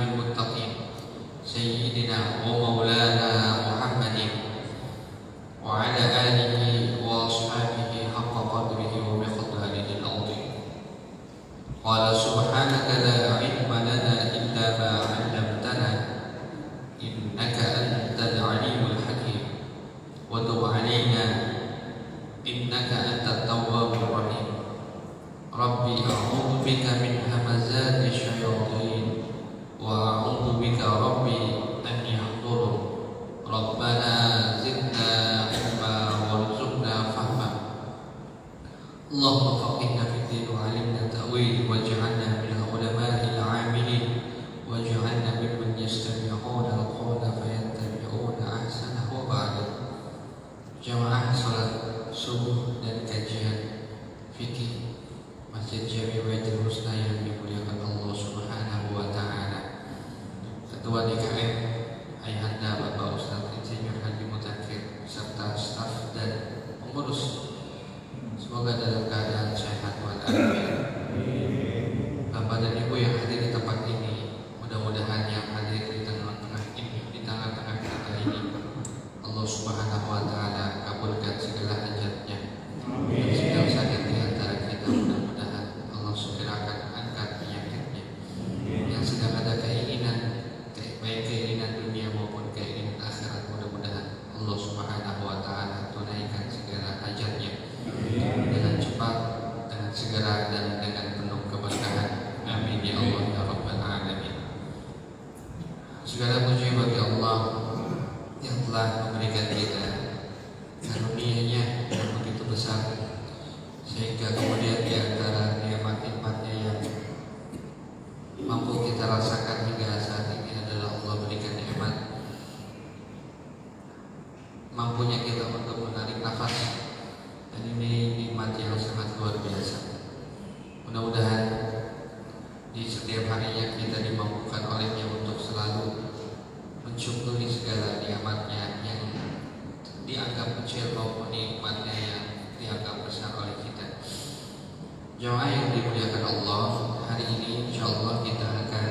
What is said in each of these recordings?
المتقين سيدنا ومولانا محمد وعلى آله وأصحابه حق قدره ومقداره العظيم. قال سبحانك لا علم لنا إلا ما علمتنا إنك أنت العليم الحكيم وتب علينا إنك أنت التواب الرحيم. ربي أعوذ بك من همزات الشياطين وأعوذ بك ربي أن يحضرون. ربنا زدنا علما وارزقنا فهما. اللهم فقهنا في الدين وعلمنا التأويل واجعلنا من العلماء العاملين واجعلنا ممن يستمعون القول فيتبعون أحسنه. وبعد. Jamaah salat subuh dan kajian fikih Masjid Jami Baitul Husna yang dimuliakan Allah Subhanahu wa taala. Ketua DKM Ayahanda Bapak Ustaz Insinyur Haji Mutakhir serta staf dan pengurus, semoga dalam keadaan sehat walafiat. Bapak dan Ibu yang hadir di tempat ini, mudah-mudahan yang hadir di tengah-tengah ini, di tengah-tengah kita ini, Allah Subhanahu wa taala kabulkan segala hajatnya. Dan segala sakit di antara kita, mudah-mudahan Allah segerakan angkat penyakitnya. Yang sedang ada keinginan, baik keinginan dunia maupun keinginan akhirat, mudah-mudahan Allah Subhanahu wa taala tunaikan segala hajatnya dengan cepat, dengan segera, dan dengan penuh keberkahan. Amin ya Allah ya Rabbal alamin. Segala puji bagi Allah yang telah memberikan kita karunia-Nya yang begitu besar, sehingga kemudian di antara nikmat-nikmatnya yang mampu kita rasakan hingga saat ini adalah Allah berikan nikmat mampunya kita untuk menarik nafas, dan ini nikmat yang sangat luar biasa. Mudah-mudahan di setiap harinya kita dimampukan olehnya untuk selalu mensyukuri segala nikmatnya yang dianggap kecil maupun nikmatnya yang dianggap besar oleh kita. Jamaah yang dimuliakan Allah, hari ini insyaallah kita akan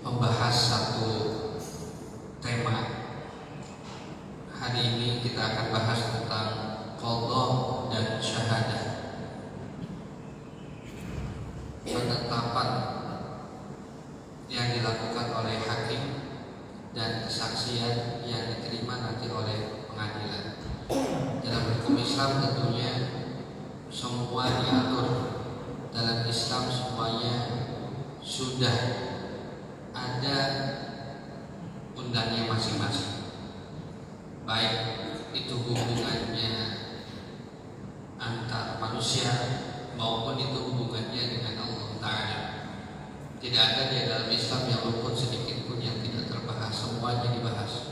membahas satu tema. Hari ini kita akan bahas tentang qadha dan syahadah, penetapan yang dilakukan oleh hakim dan kesaksian yang diterima nanti oleh pengadilan. Dalam hukum Islam tentunya semua diatur. Dalam Islam semuanya sudah ada undangnya masing-masing, baik itu hubungannya antar manusia maupun itu hubungannya dengan Allah Ta'ala. Tidak ada di dalam Islam yang luput sedikit pun yang tidak terbahas, semuanya dibahas.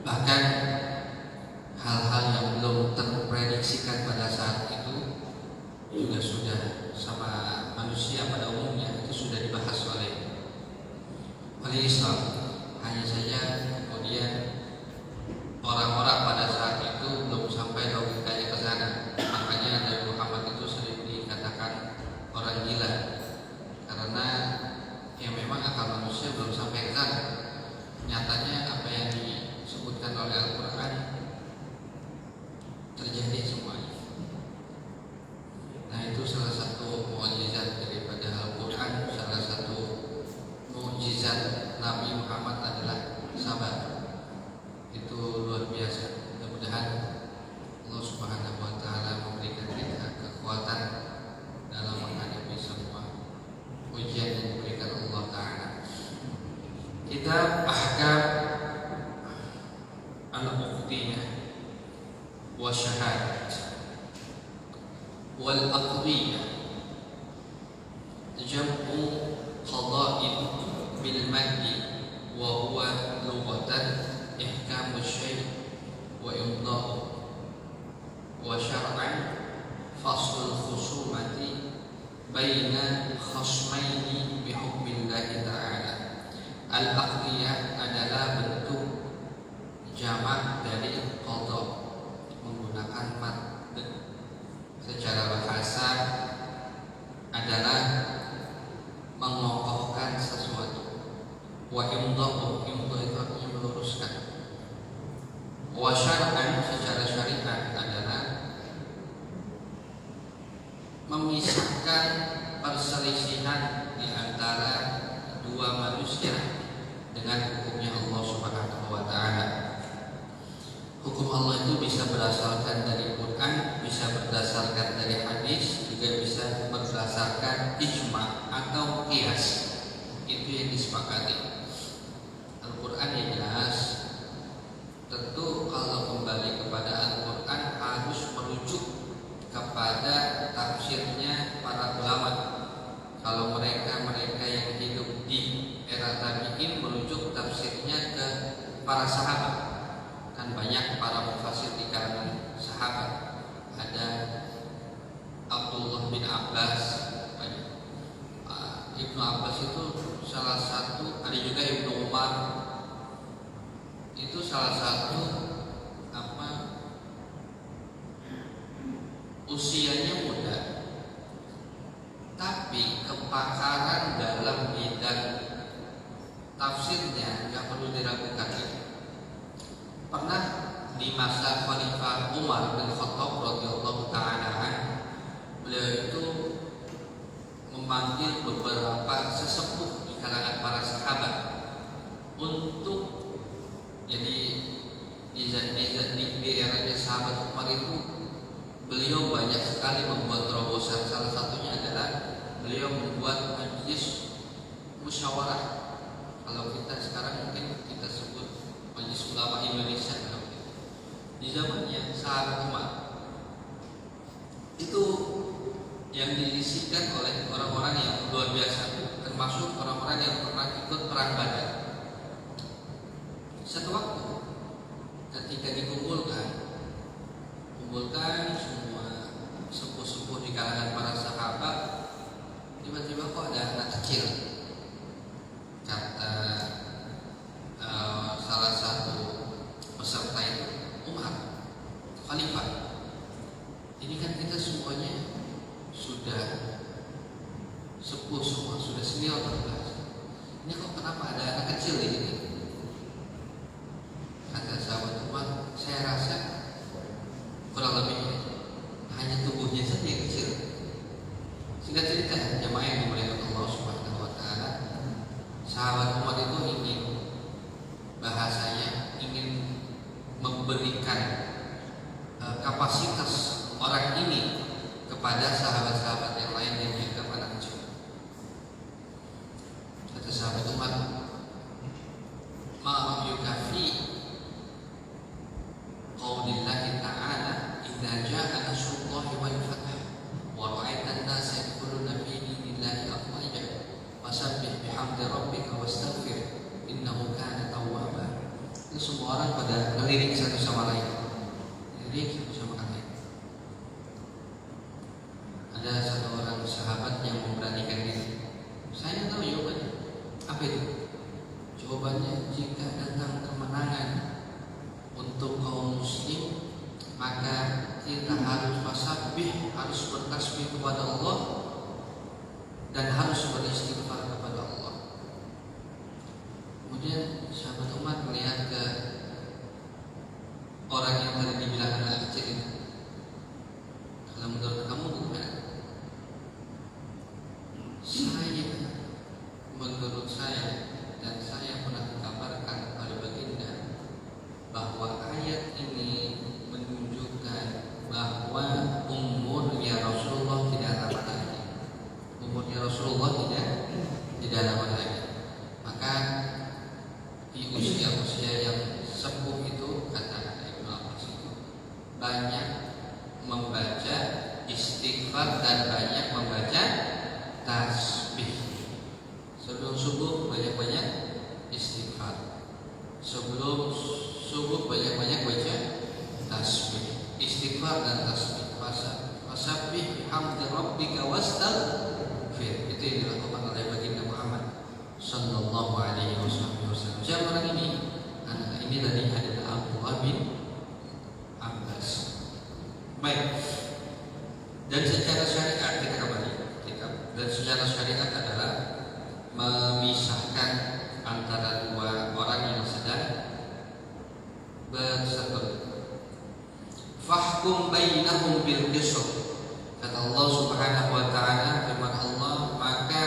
Bahkan hal-hal yang belum terprediksikan pada saat itu juga sudah sama manusia pada umumnya itu sudah dibahas oleh Islam. Hanya saja kemudian orang-orang pada saat itu belum sampai logikanya ke sana. Makanya Nabi Muhammad itu sering dikatakan orang gila, karena ya memang akal manusia belum sampai ke sana. Nyatanya apa yang disebutkan oleh Al-Quran terjadi semuanya. Nah, itu salah satu mukjizat daripada Al-Quran, salah satu mukjizat Nabi Muhammad qiyas. Itu yang disepakati. Al-Quran yang jelas. Tentu kalau kembali kepada Al-Quran harus merujuk kepada tafsirnya para ulama. Kalau mereka yang hidup di era tabi'in merujuk tafsirnya ke para sahabat. Kan banyak para mufassir di kalangan sahabat. Ada Abdullah bin Abbas, Ibnu Abbas itu salah satu, ada juga Ibnu Umar, itu salah satu usianya muda, tapi kepakaran dalam bidang tafsirnya nggak perlu diragukan. Pernah di masa Khalifah Umar bin Khattab radhiyallahu ta'ala, beliau itu memanggil beberapa sesepuh di kalangan para sahabat untuk, jadi di eranya sahabat Umar itu beliau banyak sekali membuat terobosan. Salah satunya adalah beliau membuat majlis musyawarah. Kalau kita sekarang mungkin kita sebut Majelis Ulama Indonesia. Di zamannya sahabat Umar itu yang diisikan oleh orang-orang yang luar biasa, termasuk orang-orang yang pernah ikut perang Badar. Satu waktu ketika dikumpulkan semua sepuh-sepuh di kalangan para sahabat, tiba-tiba kok ada anak kecil. Kata salah satu peserta itu, Umar, Khalifah, ini kan kita semuanya sudah sepuh semua, sudah senior terkelas. Ini kok kenapa ada anak kecil di sini? Kata sahabat Umar, saya rasa kurang lebih hanya tubuhnya saja yang kecil. Singkat cerita, jemaah yang dimuliakan Allah Subhanahu wa taala, sahabat Umar itu ingin, bahasanya ingin memberikan kapasitas orang ini kepada sahabat-sahabat yang lain yang dianggap anak kecil. Kata sahabat Umar, ma yukafi qaulillahi ta'ala idza jaa nasrullahi wal fath wa ra'aitan nasa yadkhuluna fi dinillahi afwaja fasabbih bihamdi rabbika wastaghfir innahu kana tawwaba. Itu semua orang pada ngelirik satu sama lain. Ngelirik satu sama lain. Ada satu orang sahabat yang memberanikan diri. Saya tahu jawabannya. Apa itu? Jawabannya, jika datang kemenangan untuk kaum muslim, maka kita harus fasabbih, harus bertasbih kepada Allah dan harus beristighfar kepada Allah. Kemudian sahabat Umar melihat ke orang yang tadi dibilang anak kecil itu. Kalau menurut kamu gimana? Menurut saya, dan saya pernah dikabarkan pada baginda bahwa ayat ini menunjukkan bahwa umurnya Rasulullah tidak lama lagi. Umurnya Rasulullah tidak lama lagi. Maka di usia-usia yang sepuh itu, kata Ibnu Abbas itu, banyak membaca istighfar dan banyak membaca tasbih. Sebelum subuh banyak-banyak istighfar. Sebelum subuh banyak-banyak baca tasbih. Istighfar dan tasbih. Fasabbih bihamdi rabbika wastaghfir. Itu yang dilakukan oleh baginda Muhammad sallallahu alaihi wasallam. Siapa orang ini? Anak ini tadi adalah Abdullah bin Abbas. Baik. Dan secara syariat kita kembali. Dan secara syariat adalah memisahkan antara dua orang yang sedang berseteru. Fahkum bainahum bil qisas. Kata Allah Subhanahu wa taala, firman Allah, maka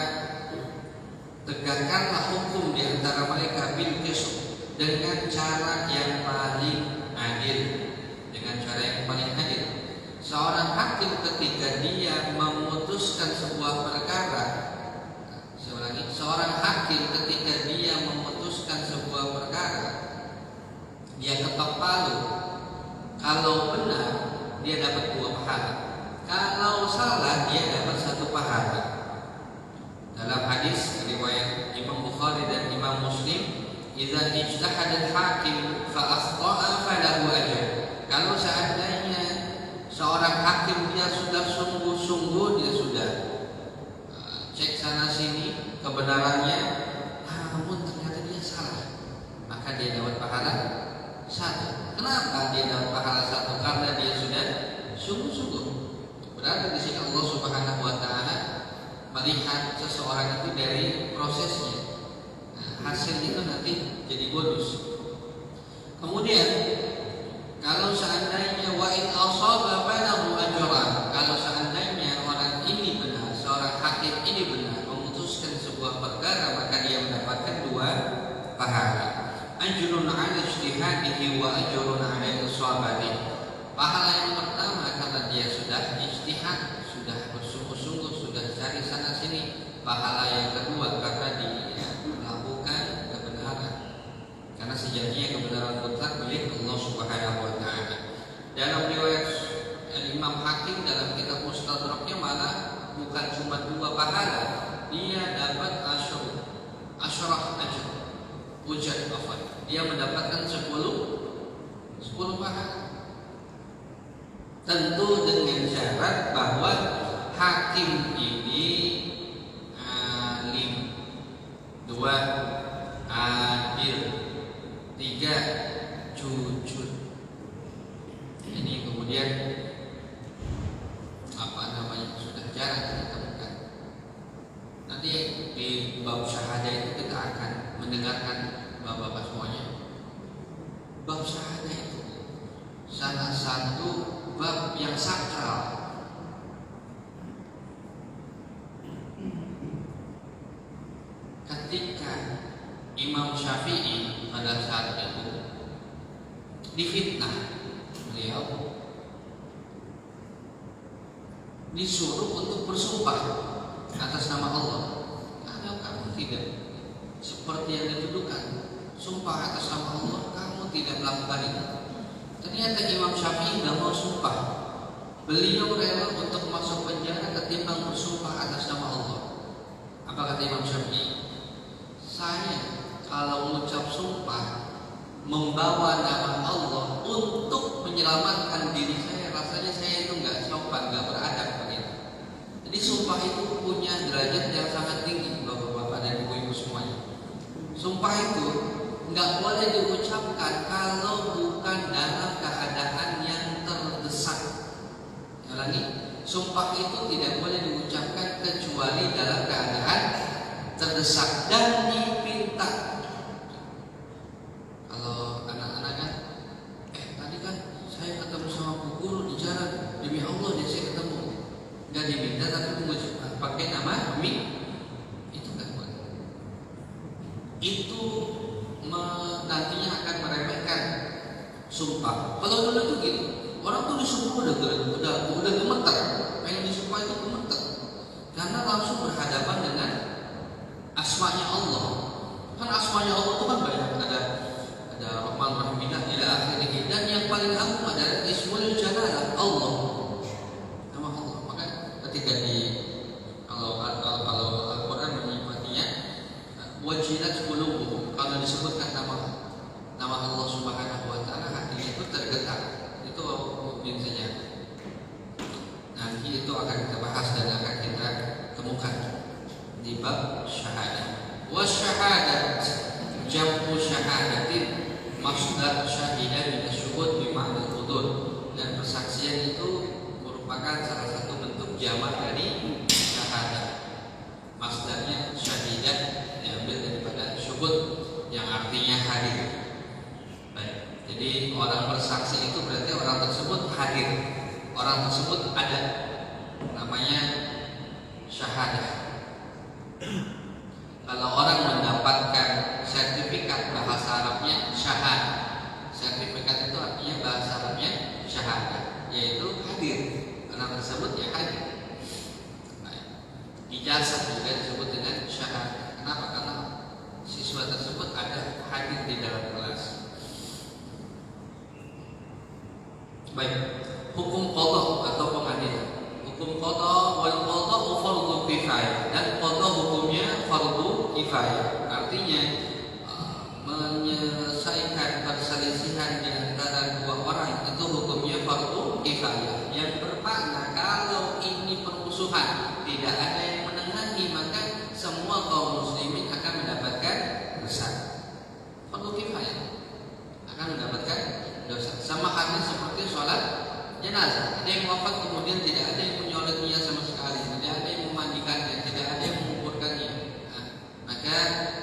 tegakkanlah hukum di antara mereka bil qisas, dengan cara yang paling adil. Dengan cara yang paling adil. Seorang hakim ketika dia memutuskan sebuah perkara, saya Kalau benar dia dapat 2 pahala. Kalau salah dia dapat 1 pahala. Dalam hadis riwayat Imam Bukhari dan Imam Muslim, "Idza ijtahada al-hakim fa akhta'a falahu ajr." Kalau seandainya seorang hakim dia sudah sungguh-sungguh, dia sudah cek sana sini kebenarannya, namun ternyata dia salah, maka dia dapat pahala 1. Kenapa dia dapat pahala 1? Karena dia sudah sungguh-sungguh. Berarti di sini Allah Subhanahu wa taala melihat seseorang itu dari prosesnya. Hasil itu nanti jadi bonus. Kemudian kalau seandainya wa in asaba falahu ajran, kalau seandainya orang ini benar, seorang hakim ini benar memutuskan sebuah perkara, maka dia mendapatkan 2 pahala. Ajrun 'ala ijtihadihi wa ajrun 'ala isabatihi. Pahala yang pertama karena dia sudah ijtihad, sudah bersungguh-sungguh, sudah cari sana sini. Pahala yang kedua karena dia melakukan kebenaran. Karena sejatinya kebenaran mutlak milik Allah Subhanahu wa taala. Dalam riwayat Imam Hakim dalam kitab Mustadraknya malah bukan cuma 2 pahala, dia dapat asyarah ajr. Ujar apa? Dia mendapatkan 10 pahala. Tentu dengan syarat bahwa hakim ini alim, 2 adil, 3 jujur. Ini kemudian sudah jarang kita temukan. Nanti di bab syahadah itu kita akan mendengarkan bapak-bapak semuanya. Bab syahadah itu salah satu bab yang sakral. Ketika Imam Syafi'i pada saat itu difitnah, beliau disuruh untuk bersumpah atas nama Allah. Kalau kamu tidak seperti yang dituduhkan, sumpah atas nama Allah, kamu tidak melakukan itu. Ternyata Imam Syafi'i tidak mau sumpah. Beliau rela untuk masuk penjara ketimbang bersumpah atas nama Allah. Apa kata Imam Syafi'i? Saya kalau mengucap sumpah membawa nama Allah untuk menyelamatkan diri saya, rasanya saya itu nggak sopan, nggak beradab begitu. Jadi sumpah itu punya derajat yang sangat tinggi, bapak-bapak dan ibu-ibu semuanya. Sumpah itu nggak boleh diucapkan kalau bukan dalam keadaan yang terdesak. Ulangi, sumpah itu tidak boleh diucapkan kecuali dalam keadaan terdesak dan diminta. Kalau anak-anak kan, tadi kan saya ketemu sama bu guru di jalan, demi Allah dia saya ketemu, nggak diminta tapi mengucapkan pakai nama demi, itu kan boleh. Itu nantinya akan meremehkan sumpah. Kalau dulu itu gitu, orang tuh disumpah udah gemeter, pengen disumpah itu gemeter, karena langsung berhadapan dengan asmanya Allah. Kan asmanya Allah itu kan banyak, ada Rahman Rahim ila akhirih, dan yang paling agung adalah Ismul Jalalah, Allah, nama Allah. Maka ketika kalau Al-Quran menyebutnya wajilat qulubuhum, kalau disebutkan nama Allah Subhanahu wa taala, hatinya itu tergetar. Itu mungkin saja nanti itu akan kita bahas dan akan kita temukan di bab syahadah. Wasyahadat jam'u syahadatin masdar syahidah min asyhud bi ma'na al-hudur, dan persaksian itu merupakan salah satu bentuk jamak dari syahadah. Masdarnya syahidah diambil daripada syuhud yang artinya hadir. Baik. Jadi orang bersaksi itu berarti orang tersebut hadir, orang tersebut ada, namanya syahadah. Kalau orang mendapatkan sertifikat bahasa Arabnya syahadah, sertifikat itu artinya bahasa Arabnya syahadah, yaitu hadir, orang tersebut ya hadir. Ijazah juga disebut dengan syahadah. Kenapa? Karena siswa tersebut ada hadir di dalam kelas. Baik, hukum qada atau pengadilan. Hukum qada wal qada fardhu kifayah, dan qada hukumnya fardhu kifayah. Artinya menyelesaikan perselisihan di antara dua orang itu hukumnya fardhu kifayah. Yang bermakna kalau ini permusuhan tidak ada yang menengahi, maka semua kaum muslimin akan mendapatkan dosa. Fardhu kifayah akan mendapatkan dosa. Sama halnya seperti sholat jenazah. Ada yang wafat kemudian tidak ada yang menyolatinya sama sekali, tidak ada yang memandikannya, tidak ada yang menguburkannya. Maka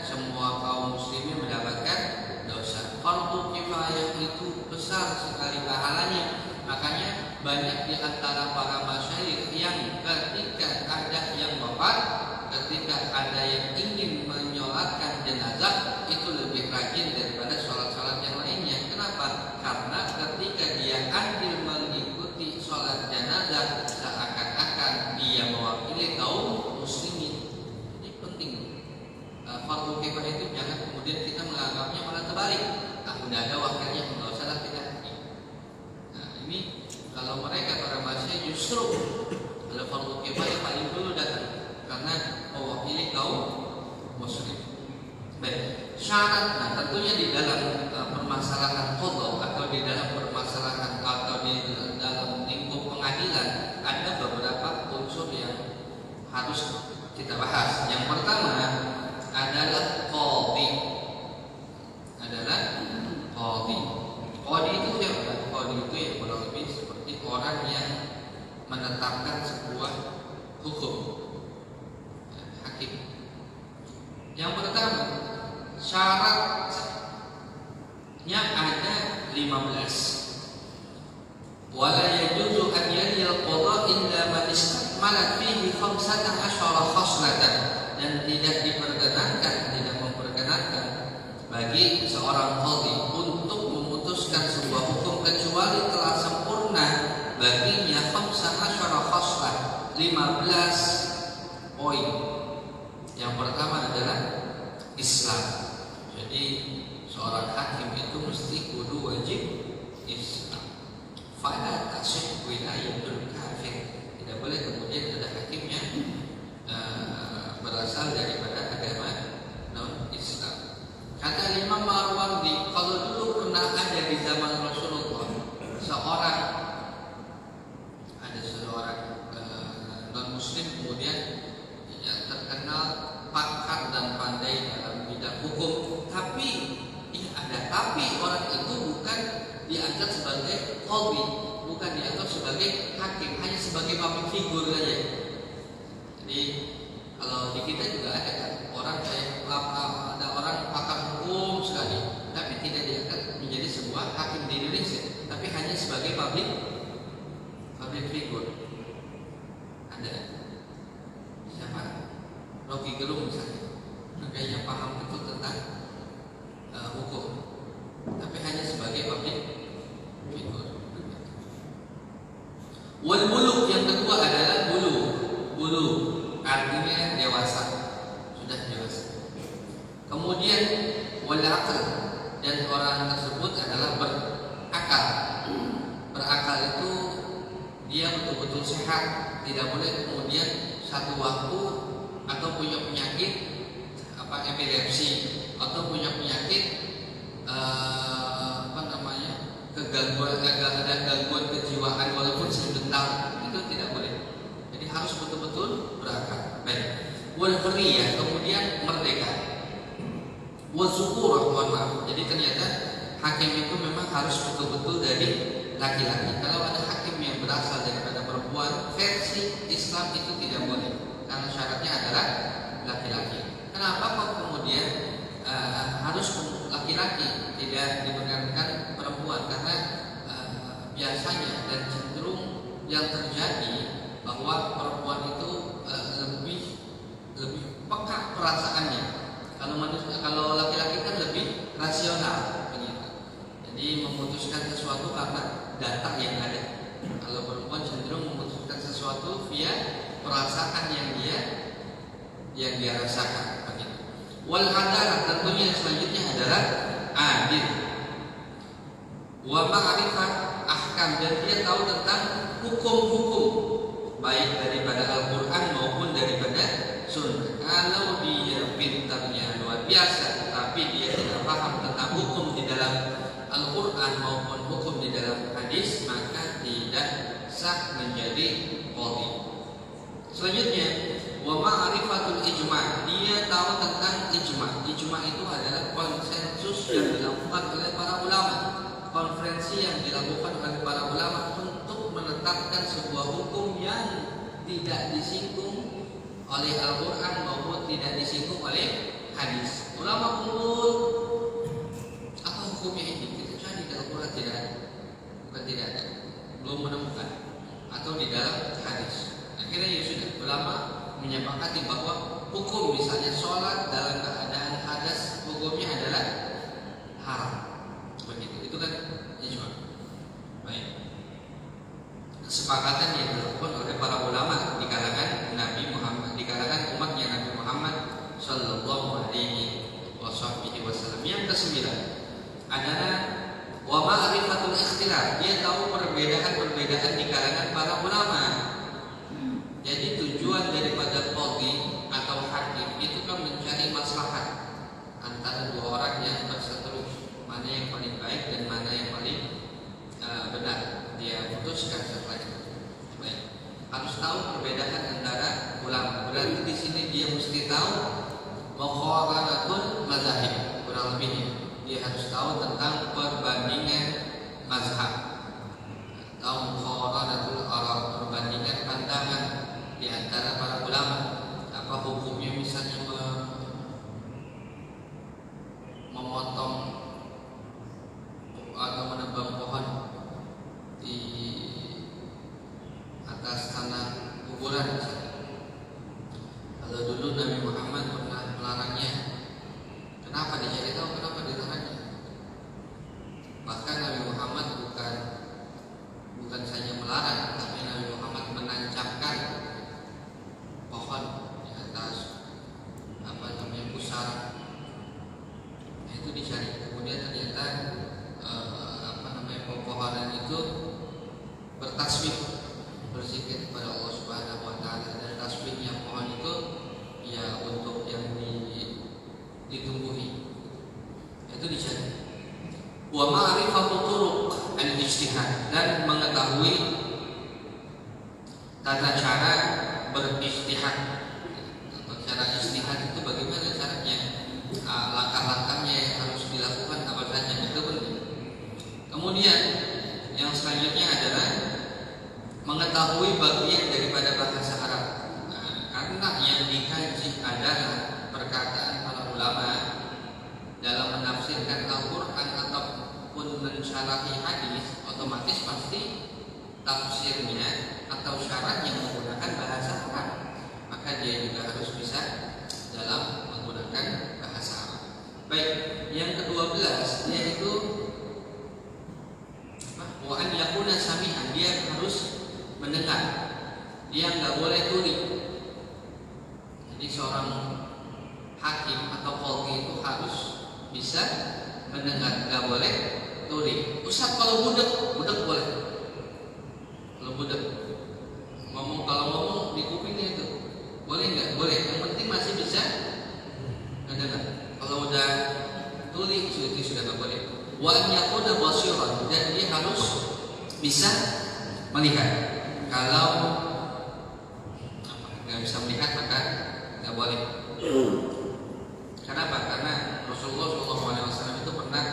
semua kaum muslimin mendapatkan dosa. Fardhu kifayah itu besar sekali pahalanya. Makanya banyak di antara para masyayikh yang ketika ada yang wafat, ketika ada yang ingin menyolatkan jenazah, itu lebih rajin daripada sholat-sholat yang lainnya. Kenapa? Karena ketika dia andil mengikuti sholat jenazah, seakan-akan dia mewakili kaum muslimin. Ini penting. Fardhu kifayah itu jangan kemudian kita menganggapnya malah terbalik. Udah ada wakilnya, nggak usah lah kita. Ini kalau mereka para masyayikh justru kalau fardhu kifayah paling dulu datang karena mewakili kaum muslim. Baik, syarat. Nah, tentunya di dalam permasalahan qada atau di dalam permasalahan atau di dalam lingkup pengadilan ada beberapa unsur yang harus kita bahas. Yang pertama adalah qadhi. Qadhi itu siapa? Qadhi itu yang kurang lebih seperti orang yang menetapkan sebuah hukum. Hakim. Yang pertama, syaratnya ada 15. Wala yajuzu an yalil qada illa man istakmalat fihi 15 khaslatan, dan tidak memperkenankan bagi seorang qadhi untuk memutuskan sebuah hukum kecuali telah sempurna baginya 15 khaslah, 15 poin. Yang pertama adalah Islam. Jadi seorang hakim itu mesti kudu wajib Islam. Fala tasih wilayatul kafir. Tidak boleh kemudian ada hakim yang berasal daripada agama non-Islam. Kata Imam Marwardi, kalau dulu pernah ada di zaman Rasulullah seorang non-Muslim kemudian yang terkenal pakar dan pandai dalam bidang hukum, tapi orang itu bukan diangkat sebagai qadhi, bukan diangkat sebagai hakim, hanya sebagai public figure saja. Jadi kalau di kita juga ada kan ada orang pakar hukum sekali, tapi tidak diangkat menjadi sebuah hakim di Indonesia, tapi hanya sebagai public figure. Ada siapa? Rocky Gerung misalnya, kayaknya paham betul tentang hukum, tapi hanya sebagai public figure. Wal bulugh, yang kedua adalah bulugh artinya dewasa, sudah dewasa. Kemudian wal aql, dan orang tersebut adalah berakal. Berakal itu dia betul-betul sehat, tidak boleh kemudian satu waktu atau punya penyakit epilepsi atau punya penyakit gangguan kejiwaan walaupun sebentar, itu tidak boleh. Jadi harus betul-betul berakal. Baik. Wal hurriyah, kemudian merdeka. Wal zukurah, mohon maaf. Jadi ternyata hakim itu memang harus betul-betul dari laki-laki. Kalau ada hakim yang berasal daripada perempuan, versi Islam itu tidak boleh, karena syaratnya adalah laki-laki. Kenapa kok kemudian harus laki-laki, tidak diperkenankan perempuan? Karena biasanya dan cenderung yang terjadi bahwa perempuan itu lebih peka perasaannya. Kalau laki-laki kan lebih rasional begitu. Jadi memutuskan sesuatu karena data yang ada. Kalau perempuan cenderung memutuskan sesuatu via perasaan yang dia rasakan begitu. Wal adalah, tentunya selanjutnya adalah adil. Wa ma'rifat ahkam dan dia tahu tentang hukum-hukum baik daripada Al-Quran maupun daripada Sunnah. Kalau dia pintarnya luar biasa tapi dia tidak paham tentang hukum di dalam Al-Quran maupun hukum di dalam hadis, maka tidak sah menjadi qadhi. Selanjutnya, wa ma'rifatul ijma', dia tahu tentang ijma'. Ijma' itu adalah konsensus yang dilakukan oleh para ulama, konferensi yang dilakukan oleh para ulama untuk menetapkan sebuah hukum yang tidak disinggung oleh Al-Quran maupun tidak disinggung oleh hadis. Ulama kumpul, apa hukumnya ini? Kita cari di Al-Quran tidak ada, bukan tidak ada, belum menemukan, atau di dalam hadis. Akhirnya ya sudah, ulama menyepakati bahwa hukum misalnya sholat dalam keadaan hadas hukumnya adalah haram. Begitu, itu kan ijma. Baik. Kesepakatan yang dilakukan oleh para ulama di kalangan Nabi Muhammad, di kalangan umatnya Nabi Muhammad Sallallahu Alaihi Wasallam. Yang kesembilan adalah wa ma'rifatul ikhtilaf, dia tahu perbedaan-perbedaan di kalangan para ulama. Jadi tujuan daripada qadhi atau hakim itu kan mencari maslahat antara dua orang yang berseteru, mana yang paling baik dan mana yang paling benar dia putuskan setelah itu. Baik. Harus tahu perbedaan antara ulama. Berarti di sini dia mesti tahu muqaranatul mazahib, kurang lebih dia harus tahu tentang perbandingan mazhab, tahu muqaranatul ara, perbandingan pandangan di antara para ulama. Apa hukumnya misalnya memotong atau menebang pohon di atas tanah kuburan misalnya. Kalau dulu Nabi Muhammad pernah melarangnya, kenapa dicari tahu kenapa dilarangnya? Bahkan Nabi Muhammad bukan saja melarang, tapi Nabi Muhammad menancapkan pohon di atas pusara. Nah, itu dicari. Kemudian ternyata pepohonan itu bertasbih, berzikir kepada Allah Subhanahu Wa Taala, dan tasbihnya pohon itu ya untuk yang ditumbuhi. Itu dicari. Wa ma'rifatu turuq al-ijtihad, dan mengetahui tata cara berijtihad. Atau cara ijtihad itu bagaimana caranya, langkah-langkahnya yang harus dilakukan apa saja, itu penting. Kemudian yang selanjutnya adalah mengetahui bagian daripada bahasa Arab. Karena yang dikaji adalah perkataan para ulama dalam menafsirkan Al-Quran ataupun mensyarahi hadis, otomatis pasti tafsirnya atau syaratnya menggunakan bahasa Arab. Maka dia juga harus bisa dalam menggunakan bahasa Arab. Baik, yang ke-12 yaitu wa an yakuna sami'an, dia harus mendengar, dia nggak boleh tuli. Jadi seorang hakim atau qadhi itu harus bisa mendengar, nggak boleh tuli. Ustaz, kalau budek boleh. Kalau budek kalau ngomong di kupingnya itu boleh nggak? Boleh. Yang penting masih bisa mendengar. Kalau udah tuli itu sudah nggak boleh. Wa an yakuna basiran, dan dia harus bisa melihat. Kalau nggak bisa melihat maka nggak boleh. Kenapa? Karena Rasulullah SAW itu pernah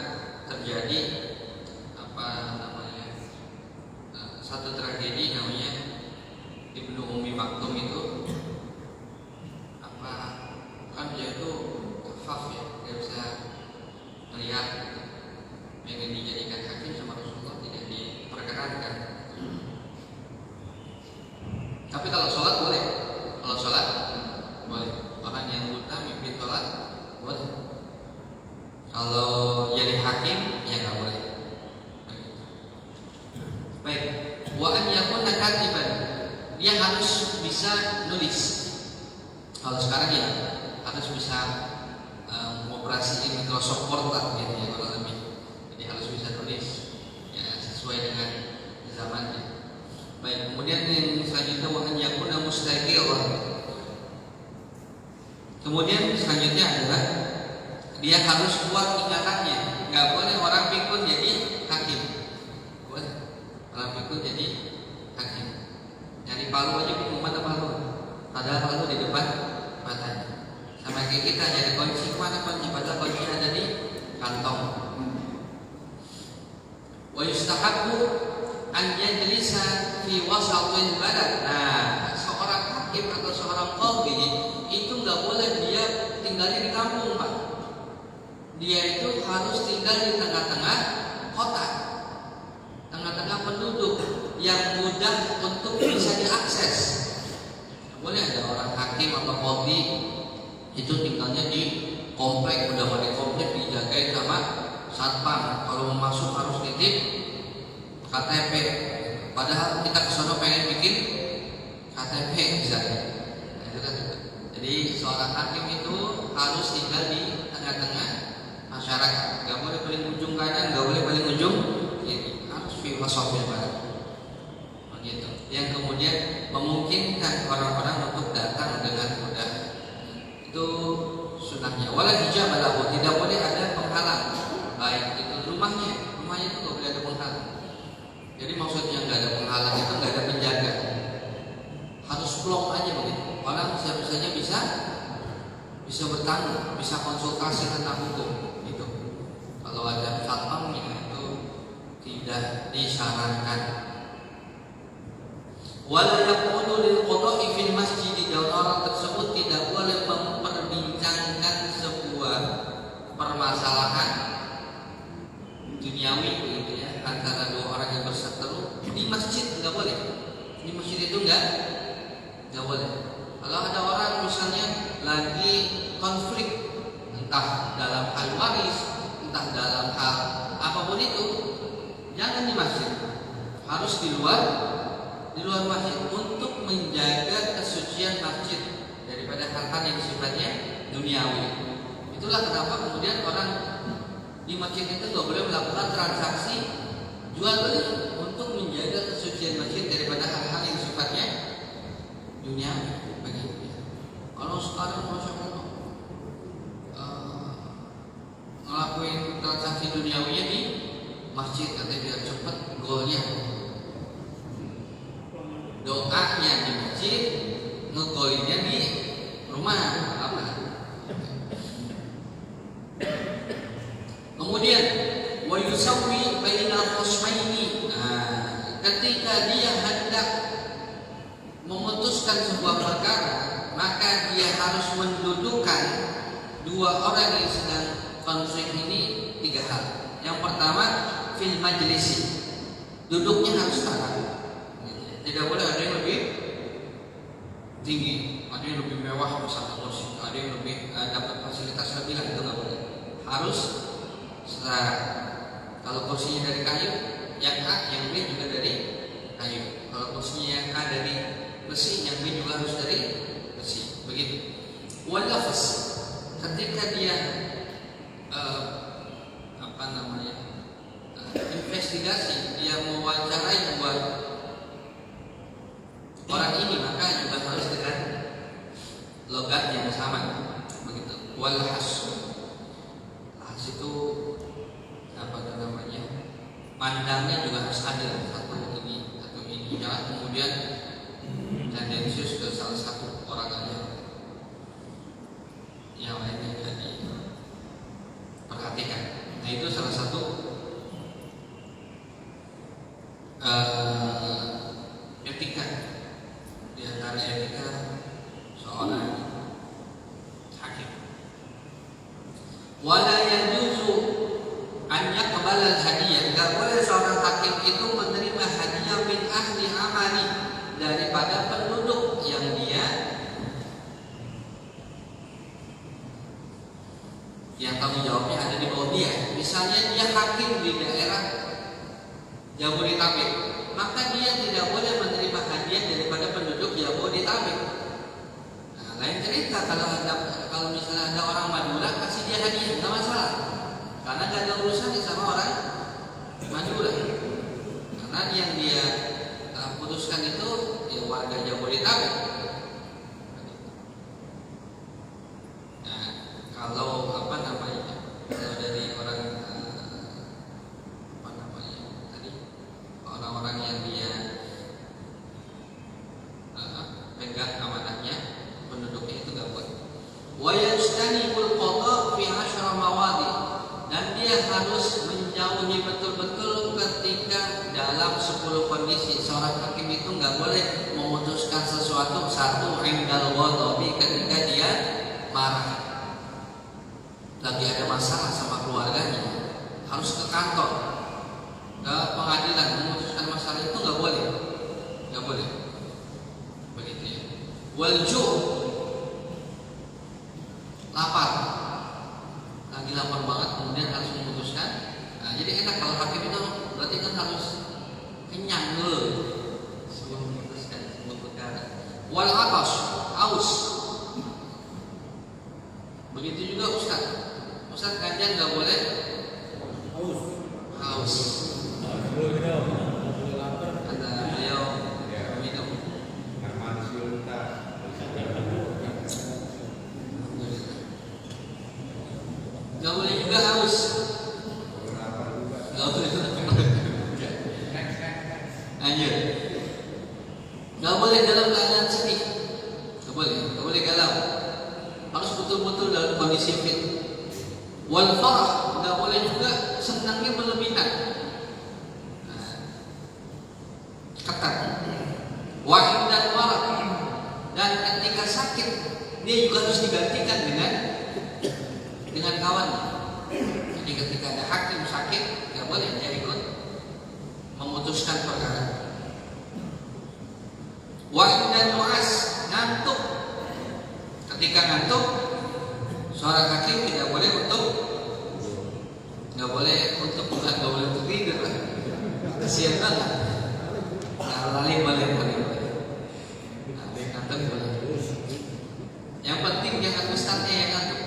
terjadi satu tragedi namanya Ibnu Ummi Maktum itu kan dia itu kafaf ya, dia bisa melihat. Yang dijadikan hakim sama Rasulullah tidak diperkenankan. Tapi kalau sholat boleh. Kalau sholat boleh. Orang yang buta mimpi sholat boleh. Kalau jadi hakim ya nggak boleh. Baik. Wa an yakuna katiban, dia harus bisa nulis. Kalau sekarang ya harus bisa mengoperasikan Microsoft Word gitu ya, kalau lebih. Harus bisa tulis ya, sesuai dengan dia harus kuat ingatannya. Nggak boleh orang pikun jadi hakim. Boleh orang pikun jadi hakim. Nyari palu aja bingung mana palu. Padahal palu di depan matanya. Sama kayak kita nyari kunci, mana kunci? Padahal kunci ada di kantong. Wa yustahabbu an yajlisa fi wasatil balad. Nah, seorang hakim atau seorang qadhi itu nggak boleh dia tinggalnya di kampung, Pak. Dia itu harus tinggal di tengah-tengah kota, tengah-tengah penduduk yang mudah untuk bisa diakses. Boleh ada orang hakim atau qadhi itu tinggalnya di komplek, udah ada komplek dijagain sama satpam. Kalau mau masuk harus nitip KTP. Padahal kita kesana pengen bikin KTP misalnya. Nah, itu kan. Jadi seorang hakim itu harus tinggal di tengah-tengah masyarakat. Gak boleh paling ujung kanan, gak boleh paling ujung kiri. Harus fi wasafil balad. Begitu. Yang kemudian memungkinkan orang-orang untuk datang dengan mudah. Itu sunahnya. Wala hijab lahu, tidak boleh ada penghalang. Baik itu rumahnya itu nggak boleh ada penghalang. Jadi maksudnya nggak ada penghalang itu nggak ada penjaga. Harus plong aja begitu. Orang siapa saja bisa bertanya, bisa konsultasi tentang hukum itu. Kalau ada satpamnya itu tidak disarankan. Wala yaqudu lil qada'i fil masjid, dan orang tersebut tidak boleh memperbincangkan sebuah permasalahan duniawi begitu ya, antara dua orang yang berseteru di masjid. Nggak boleh. Di masjid itu nggak boleh. Kalau ada orang misalnya lagi konflik, entah dalam hal waris, entah dalam hal apapun itu, jangan di masjid. Harus di luar masjid untuk menjaga kesucian masjid daripada hal-hal yang sifatnya duniawi. Itulah kenapa kemudian orang di masjid itu nggak boleh melakukan transaksi jual beli untuk menjaga kesucian masjid daripada hal-hal yang sifatnya duniawi. Begitu. Kalau sekarang masya Allah ngelakuin transaksi duniawinya di masjid, katanya biar cepat golnya. Doanya di masjid, ngegolinnya di rumah. Apa? Kemudian wa yusawwi bainal khusmaini. Ketika dia hendak memutuskan sebuah perkara, maka dia harus mendudukkan dua orang yang sedang konflik ini tiga hal. Yang pertama, fil majlisi. Duduknya harus setara. Tidak boleh ada yang lebih tinggi, ada yang lebih mewah misalnya kursi, ada yang lebih dapat fasilitas lebih lah, itu nggak boleh. Harus setara. Kalau kursinya dari kayu, yang A, yang B juga dari kayu. Kalau kursinya yang A dari besi, yang B juga harus dari besi. Begitu. Wal lafaz, ketika dia investigasi, dia mewawancarai buat orang ini, maka juga harus dengan logat yang sama. Begitu. Wal has itu apa namanya? Pandangnya juga harus adil, satu ini, jangan kemudian tendensius ke salah satu orang aja, yang lainnya jadi perhatikan. Nah, itu salah satu etika, di antara etika seorang hakim. Wala yajuzu an yaqbal al-hadiyah. Enggak boleh seorang hakim itu menerima hadiah min ahli amali, daripada penduduk yang tanggung jawabnya ada di bawah dia. Misalnya dia hakim di daerah Jabodetabek, maka dia tidak boleh menerima hadiah daripada penduduk Jabodetabek. Nah, lain cerita kalau misalnya ada orang Madura, kasih dia hadiah, nggak masalah, karena nggak ada urusannya sama orang Madura. Karena yang dia putuskan itu ya warga Jabodetabek. Nah, kalau sesuatu satu indal ghadabi, ketika dia marah, lagi ada masalah sama keluarganya, harus ke kantor, ke pengadilan memutuskan masalah itu nggak boleh, nggak boleh. Begitu ya. Walju' lapar, lagi lapar banget, kemudian harus memutuskan. Nah, jadi enak kalau hakim itu berarti kan harus kenyang dulu sebelum memutuskan sebuah perkara. Wal atas, aus. Begitu juga Ustaz. Ustaz ganjar nggak boleh haus. Kata beliau minum. Nggak boleh juga haus. Nggak boleh. Lanjut. Nggak boleh dalam keadaan sedih. Nggak boleh galau. Harus betul-betul dalam kondisi fit. Wal farah, nggak boleh juga senangnya berlebihan. Ketat. Wahid dan marah. Dan ketika sakit, dia juga harus digantikan dengan kawan. Jadi ketika ada hakim sakit, nggak boleh dia ikut memutuskan perkara. Wahid dan nu'as, ngantuk. Ketika ngantuk, seorang hakim nggak boleh untuk tidur. Kasihan banget. Lali boleh. Ngantuk boleh. Yang penting jangan ustadznya yang ngantuk.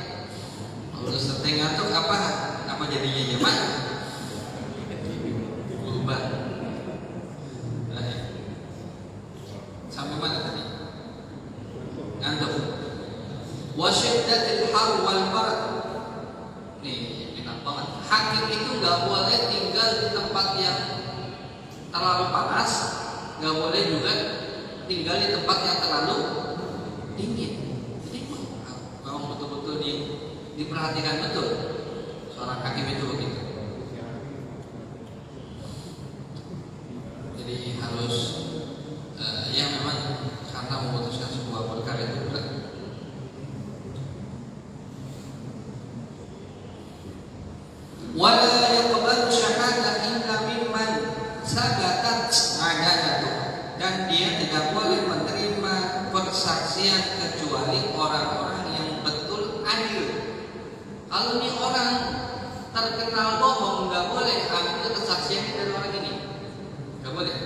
Kalau ustadznya ngantuk apa jadinya jemaah? Berubah. Sampai mana tadi? Ngantuk. Wasyiddatil har wal barad. Nih, enak banget. Hakim itu nggak boleh tinggal di tempat yang terlalu panas, nggak boleh juga tinggal di tempat yang terlalu dingin. Jadi memang betul-betul diperhatikan betul seorang hakim itu begitu. Jadi harus yang memang karena memutuskan sebuah perkara itu berat. Wala yaqbalu syahadat illa mimman sabatat adanatuh, dan dia tidak boleh menerima persaksian kecuali orang-orang yang betul adil. Kalau ini orang terkenal bohong, nggak boleh ambil kesaksiannya dari orang ini, nggak boleh.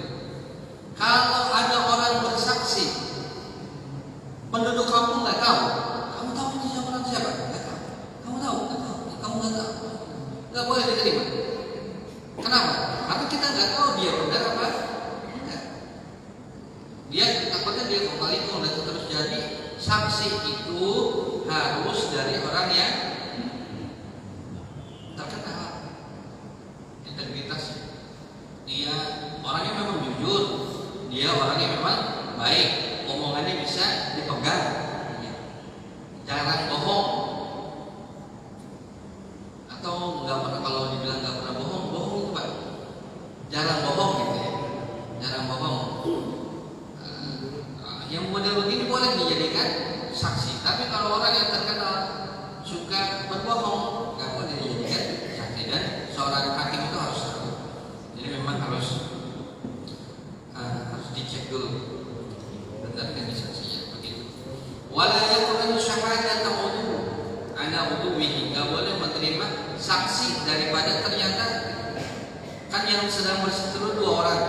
Kalau ada orang bersaksi, penduduk kampung nggak tahu, kamu tahu ini siapa? Nggak tahu. Kamu tahu? Nggak tahu. Kamu nggak tahu. Nggak boleh diterima. Kenapa? Karena kita nggak tahu dia benar apa enggak. Dia takutnya dia kembali dan terus jadi. Saksi itu harus dari orang yang terkenal, integritas. Dia orangnya memang jujur, dia orangnya memang baik, omongannya bisa dipegang, jarang bohong. Atau nggak pernah, kalau dibilang nggak pernah bohong itu Pak, jarang bohong gitu ya, jarang bohong. Yang model begini boleh dijadikan saksi, tapi kalau orang yang terkenal suka berbohong nggak boleh dijadikan saksi, dan seorang hakim itu harus tahu. Jadi memang harus dicek dulu benar nggak saksinya begitu. Wala yaqbalu syahadata ana uduwihi, nggak boleh menerima saksi daripada ternyata kan yang sedang berseteru dua orang,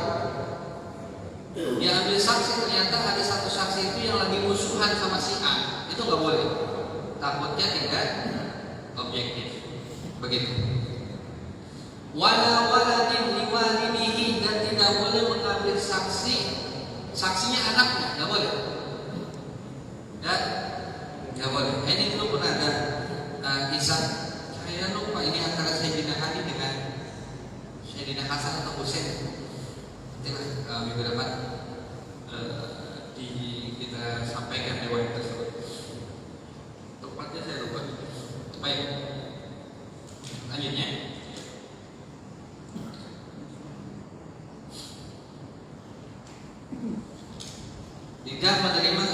dia ambil saksi ternyata ada satu saksi itu yang lagi musuhan sama si A, itu nggak boleh, takutnya tidak objektif begitu. Wala waladin liwalidihi, dan tidak boleh mengambil saksinya anaknya, nggak boleh, dan nggak boleh. Ini dulu pernah ada kisah, saya lupa ini antara Sayyidina Ali dengan Sayyidina Hasan atau Husain. Itulah minggu depan kita sampaikan riwayat tersebut. Tepatnya saya lupa. Baik, lanjutnya. Tidak menerima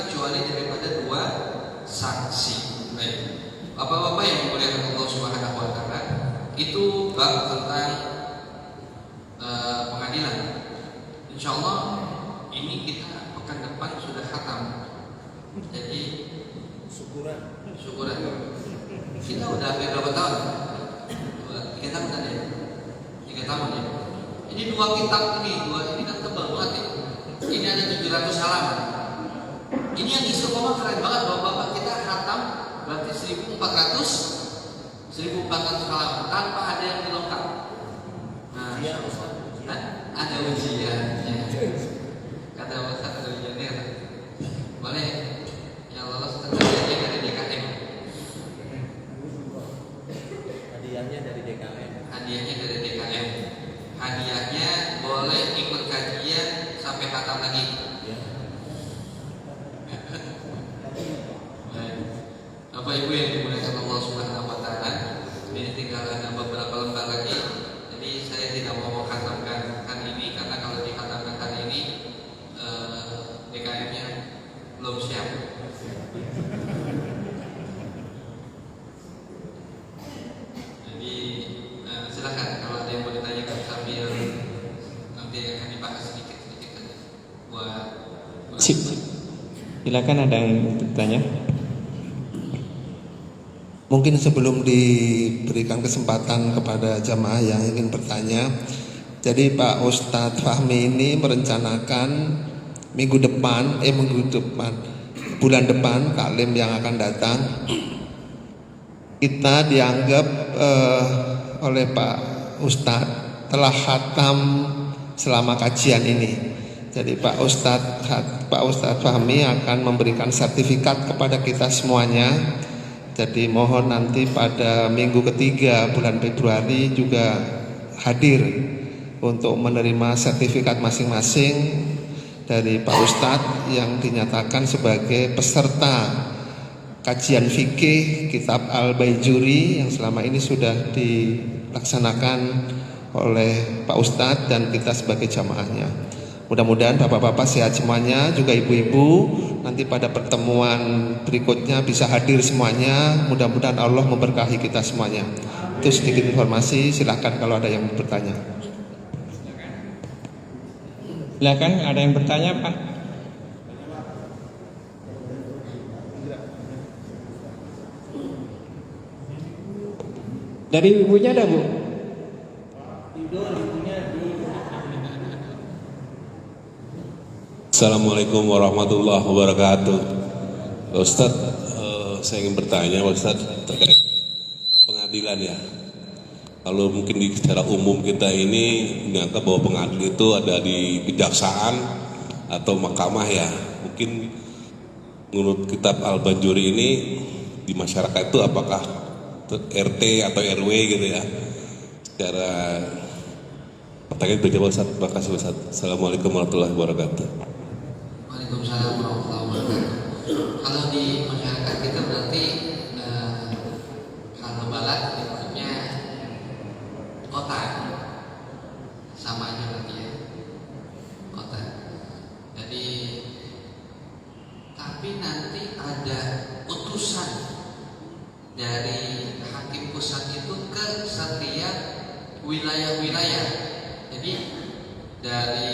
Kita udah hampir berapa tahun? 3 tahun kan ya? 3 tahun ya. Ini 2 kitab ini kan tebal banget ya. Ini ada 700 halaman. Ini yang istiqomah keren banget bapak-bapak. Kita khatam berarti 1400 halaman tanpa ada yang dilengkap. Nah, ada ujian. Ya. Kata Ustaz ada ujiannya. Boleh yang lolos hadiahnya dari DKM. Hadiahnya dari DKM. Hadiahnya dari DKM. Hadiahnya boleh ikut kajian sampai khatam lagi. Ya. Bapak Ibu yang dimuliakan Allah Subhanahu wa taala, ini tinggal ada beberapa lembar lagi. Jadi saya tidak mau menghatamkan hari ini karena kalau dikhatamkan hari ini DKM-nya belum siap. Jadi silakan kalau ada yang mau ditanyakan sambil nanti akan dibahas sedikit-sedikit buat silakan ada yang bertanya. Mungkin sebelum diberikan kesempatan kepada jamaah yang ingin bertanya, jadi Pak Ustadz Fahmi ini merencanakan bulan depan taklim yang akan datang, kita dianggap oleh Pak Ustadz telah khatam selama kajian ini. Jadi Pak Ustadz Fahmi akan memberikan sertifikat kepada kita semuanya. Jadi mohon nanti pada minggu ketiga bulan Februari juga hadir untuk menerima sertifikat masing-masing dari Pak Ustadz yang dinyatakan sebagai peserta kajian fikih kitab Al-Baijuri yang selama ini sudah dilaksanakan oleh Pak Ustadz dan kita sebagai jamaahnya. Mudah-mudahan bapak-bapak sehat semuanya, juga ibu-ibu nanti pada pertemuan berikutnya bisa hadir semuanya. Mudah-mudahan Allah memberkahi kita semuanya. Itu sedikit informasi, silahkan kalau ada yang bertanya. Silakan ada yang bertanya Pak. Dari ibunya ada Bu? Assalamualaikum warahmatullahi wabarakatuh. Ustaz, saya ingin bertanya Ustaz terkait pengadilan ya. Kalau mungkin secara umum kita ini menganggap bahwa pengadilan itu ada di kejaksaan atau mahkamah ya. Mungkin menurut kitab Al-Baijuri ini di masyarakat itu apakah RT atau RW gitu ya. Secara pertanyaan berjawab Ustaz. Terima kasih Ustaz. Assalamualaikum warahmatullahi wabarakatuh. Waalaikumsalam warahmatullahi wabarakatuh. Kalau di masyarakat kita berarti kalau balat itu kota, sama aja berarti ya, kota. Jadi tapi nanti ada utusan dari hakim pusat itu ke setiap wilayah-wilayah. Jadi dari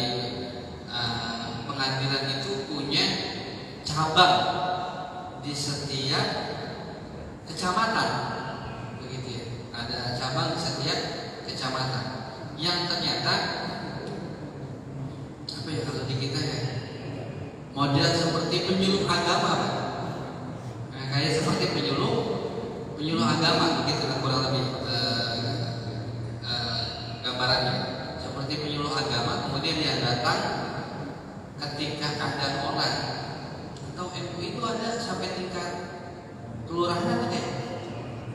pengadilan itu punya cabang di setiap kecamatan, begitu ya. Ada cabang di setiap kecamatan yang ternyata apa ya kalau di kita ya model seperti penyuluh agama, Pak. Nah, kayak seperti penyuluh agama begitu lah kurang lebih gambarannya. Seperti penyuluh agama, kemudian dia datang ketika ada orang atau MUI itu ada sampai tingkat kelurahan atau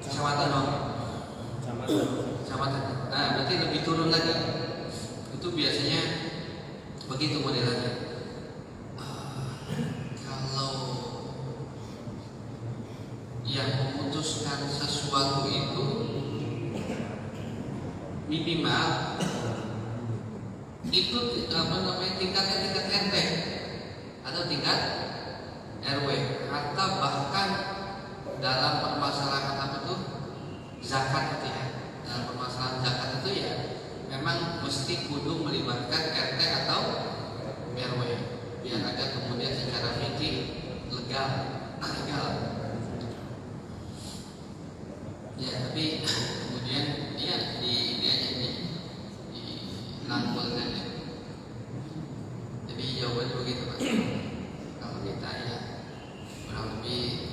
kecamatan dong? Kecamatan. Nah, berarti lebih turun lagi. Itu biasanya begitu modelannya. Kalau yang memutuskan sesuatu itu minimal itu tingkatnya tingkat RT atau tingkat RW atau bahkan dalam permasalahan apa tuh zakat itu ya, dalam permasalahan zakat itu ya memang mesti kudu melibatkan RT atau RW biar ada kemudian secara fikih legal. tapi kemudian dia di rangkul saja. Jadi jawabannya begitu Pak. Kalau kita ya kurang lebih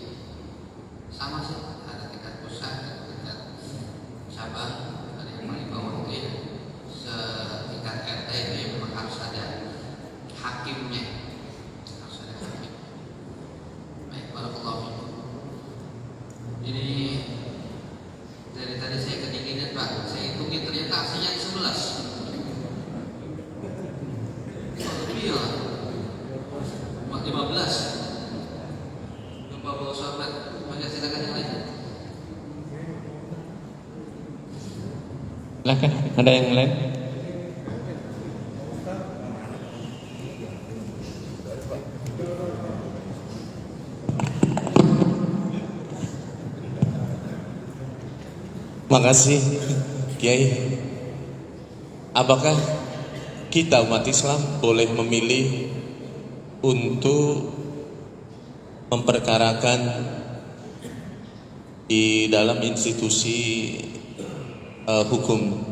sama sih, ada tingkat pusat, ada tingkat cabang, ada yang paling bawah itu ya setingkat RT itu ya memang harus ada hakimnya, harus ada hakim. Baik, barakallahu fikum. Ini dari tadi saya kedinginan Pak, saya hitungin ternyata aksinya 11. Lebih ya, 15. Bapak sahabat, maka silakan yang lain. Silakan, ada yang lain? Makasih Kiai. Apakah kita umat Islam boleh memilih untuk memperkarakan di dalam institusi hukum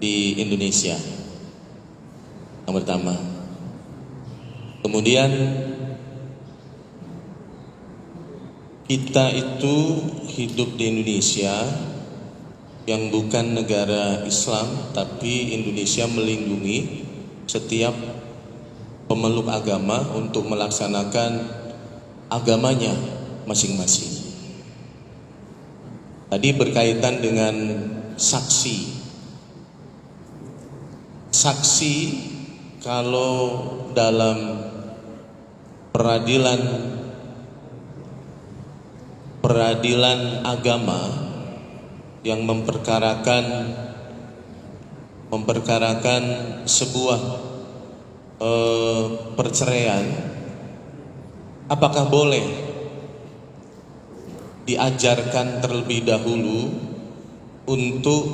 di Indonesia? Yang pertama. Kemudian kita itu hidup di Indonesia yang bukan negara Islam, tapi Indonesia melindungi setiap pemeluk agama untuk melaksanakan agamanya masing-masing. Tadi berkaitan dengan saksi. Saksi kalau dalam peradilan agama yang memperkarakan sebuah perceraian, apakah boleh diajarkan terlebih dahulu untuk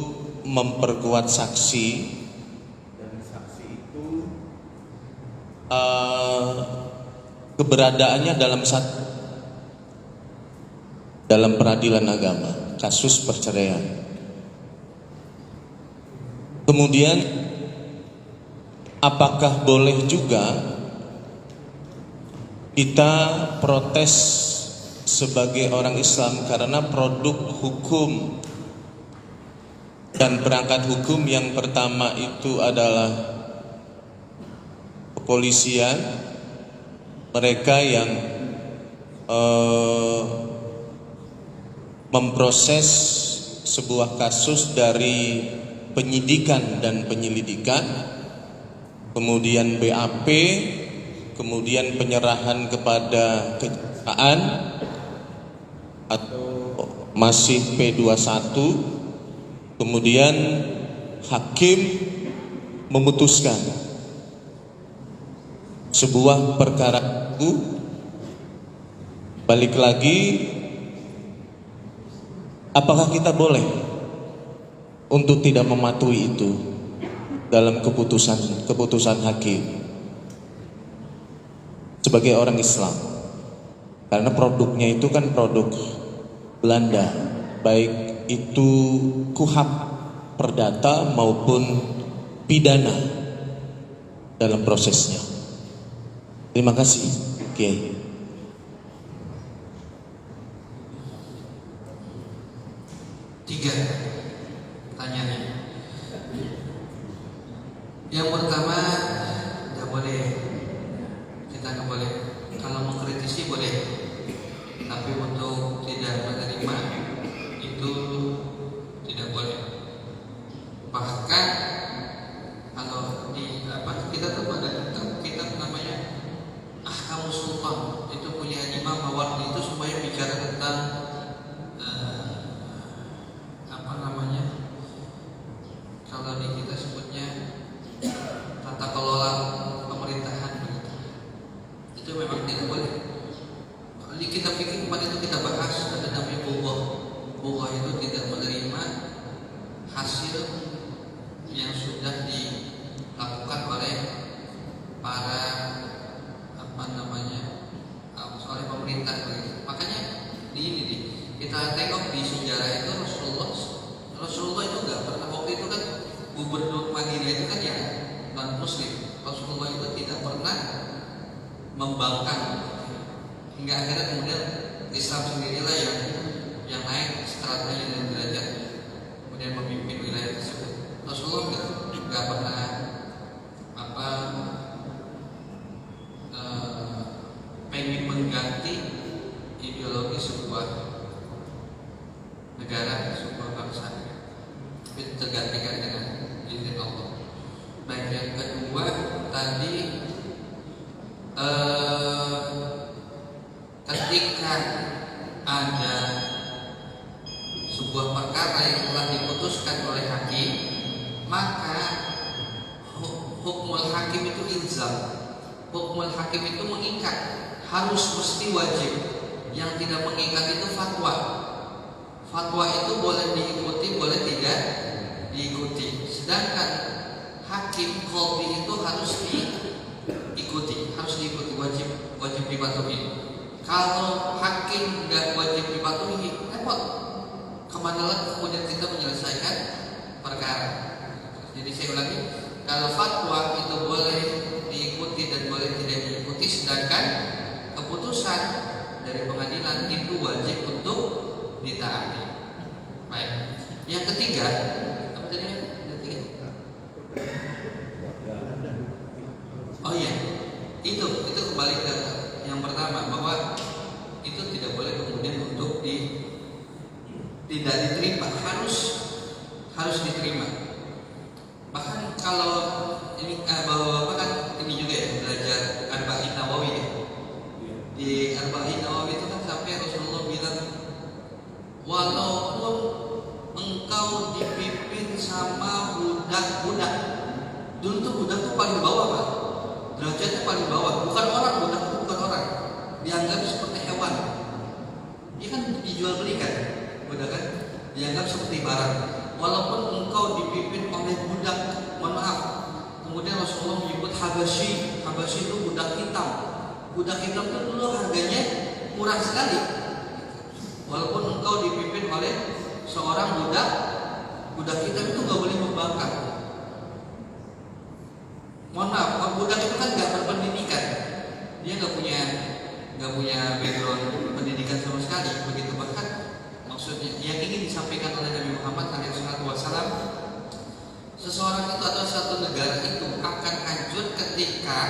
memperkuat saksi, dan saksi itu keberadaannya dalam peradilan agama, kasus perceraian. Kemudian apakah boleh juga kita protes sebagai orang Islam karena produk hukum dan perangkat hukum yang pertama itu adalah kepolisian, mereka yang memproses sebuah kasus dari penyidikan dan penyelidikan, kemudian BAP, kemudian penyerahan kepada kejaksaan atau masih P21, kemudian hakim memutuskan sebuah perkara itu. Balik lagi, apakah kita boleh untuk tidak mematuhi itu dalam keputusan hakim sebagai orang Islam? Karena produknya itu kan produk Belanda, baik itu KUHP perdata maupun pidana dalam prosesnya. Terima kasih, Kiai. Tiga pertanyaannya. Yang pertama, tidak boleh, kita nggak boleh. Kalau mengkritisi boleh, tapi untuk tidak menerima itu tidak boleh. Bahkan kalau di kita tuh ada kitab namanya Ahkamus Sultan, itu punya Imam Mawardi, itu supaya bicara tentang tergantikan dengan izin Allah. Baik, yang kedua tadi ketika ada sebuah perkara yang telah diputuskan oleh hakim, maka hukmul hakim itu ilzam. Hukmul hakim itu mengikat, harus mesti wajib. Yang tidak mengikat itu fatwa. Fatwa itu boleh diikuti, boleh tidak diikuti. Sedangkan hakim qadhi itu harus diikuti, wajib dipatuhi. Kalau hakim nggak wajib dipatuhi, repot. Kemana lagi kemudian kita menyelesaikan perkara? Jadi saya ulangi, kalau fatwa itu boleh diikuti dan boleh tidak diikuti, sedangkan keputusan dari pengadilan itu wajib untuk ditaati. Baik. Yang ketiga, apa tadi? Yang ketiga. Oh iya, itu kembali ke yang pertama, bahwa itu tidak boleh kemudian untuk tidak diterima, harus diterima. Bahkan kalau ini bahwa kan ini juga ya, belajar Arba'in Nawawi ya. Di Arba'in Nawawi itu kan sampai Rasulullah bilang, walaupun engkau dipimpin sama budak-budak, dulu tuh budak tuh paling bawah Pak, derajatnya paling bawah, bukan orang, budak itu bukan orang, dianggap seperti hewan. Dia kan dijual belikan, budak kan dianggap seperti barang. Walaupun engkau dipimpin oleh budak, mohon maaf, kemudian Rasulullah menyebut Habasyi. Habasyi itu budak hitam. Budak hitam itu dulu harganya murah sekali. Walaupun engkau dipimpin oleh seorang budak hitam itu gak boleh membangkang. Mohon maaf, budak itu kan gak berpendidikan, dia gak punya background pendidikan sama sekali. Begitu bahkan maksudnya yang ingin disampaikan oleh Nabi Muhammad SAW, seseorang itu atau satu negara itu akan hancur ketika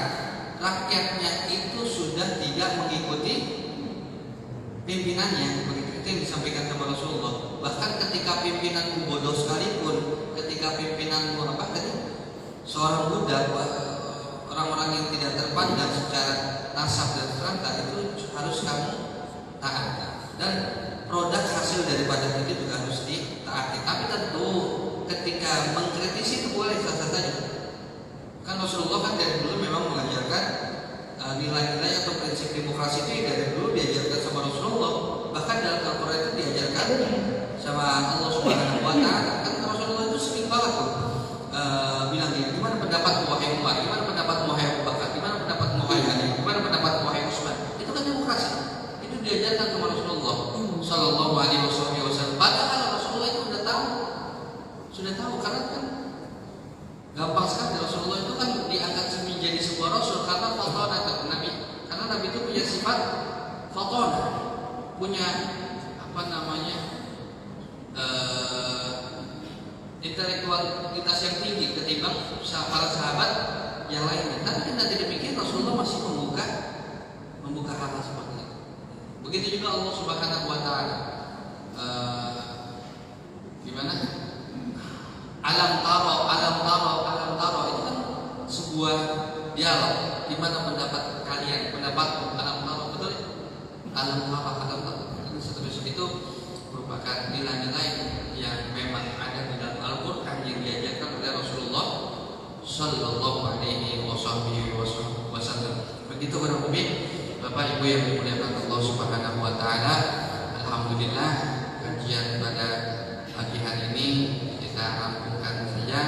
rakyatnya itu sudah tidak mengikuti pimpinannya. Begitu itu yang disampaikan sama Rasulullah. Bahkan ketika pimpinanmu bodoh sekalipun, ketika pimpinanmu seorang budak, orang-orang yang tidak terpandang secara nasab dan serata, itu harus kamu taati. Dan produk hasil daripada itu juga harus ditaati. Tapi tentu ketika mengkritisi itu boleh sah-sah saja. Kan Rasulullah kan dari dulu memang mengajarkan nilai-nilai atau prinsip demokrasi itu dari dulu diajarkan sama Rasulullah. Bahkan dalam Al-Quran itu diajarkan sama Allah Subhanahu Wa Taala. Kan Rasulullah itu sering banget tuh bilang gimana pendapat wahai Umar, gimana pendapat wahai Abu Bakar, gimana pendapat wahai Ali, gimana pendapat wahai Utsman. Itu kan demokrasi. Itu diajarkan sama Rasulullah Sallallahu Alaihi Wasallam. Padahal Rasulullah itu sudah tahu karena kan gampang sekali. Rasulullah itu kan diangkat menjadi sebuah rasul karena fatona Nabi. Karena Nabi itu punya sifat fatona, punya intelektualitas yang tinggi ketimbang para sahabat yang lainnya. Tapi tidak demikian, Rasulullah masih membuka hal seperti itu. Begitu juga Allah Subhanahu Wa Taala. Gimana? Alam taro itu kan sebuah dialog. Di mana pendapat kalian? Pendapatku alam taro, betul ya? Alam taro. Seterusnya itu merupakan nilai-nilai yang memang ada di dalam Al-Quran yang diajarkan oleh Rasulullah Sallallahu Alaihi Wasallam. Begitu para pemimpin, Bapak Ibu yang dimuliakan Allah Subhanahu Wa Taala. Alhamdulillah kajian pada pagi hari ini kita rampungkan saja,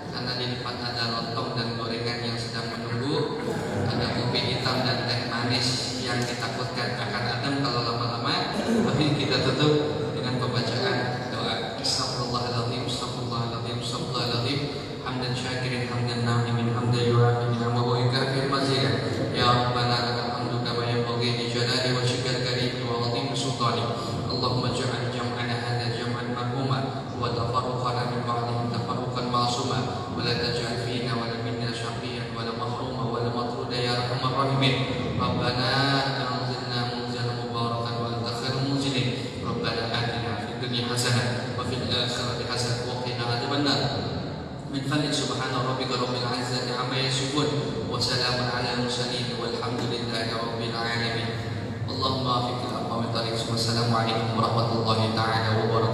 karena di depan ada lontong dan gorengan yang sedang menunggu, ada kopi hitam dan teh manis yang ditakutkan akan adem kalau lama-lama. Tapi kita tutup dengan pembacaan doa. Astagfirullahaladzim, astagfirullahaladzim, astagfirullahaladzim. Hamdan syakirin, hamdan na'imin, hamdan yu'afi ni'amahu wa yukafi mazidah. Ya Rabbana lakal hamdu kama yanbaghi li jalali wajhikal karim wa 'azimi sultani. Allahumma ij'al jam'ana hadha jam'an marhuma wa tafarruqana min ba'dihi tafarruqan ma'suma wa la taj'al fina wa la minna syaqiyyan wa la mahruma wa la matruda ya arhamar rahimin. Rabbana anzilna munzalan mubarakan wa anta khairul munzilin. Rabbana atina fid dunya hasanah wa fil akhirati hasanah wa qina adzabannar. من فضلك سبحان ربك رب العزة عما يصفون وسلام على المرسلين والحمد لله رب العالمين. اللهم وفق الأقوام الطريق. والسلام عليكم ورحمة الله تعالى وبركاته.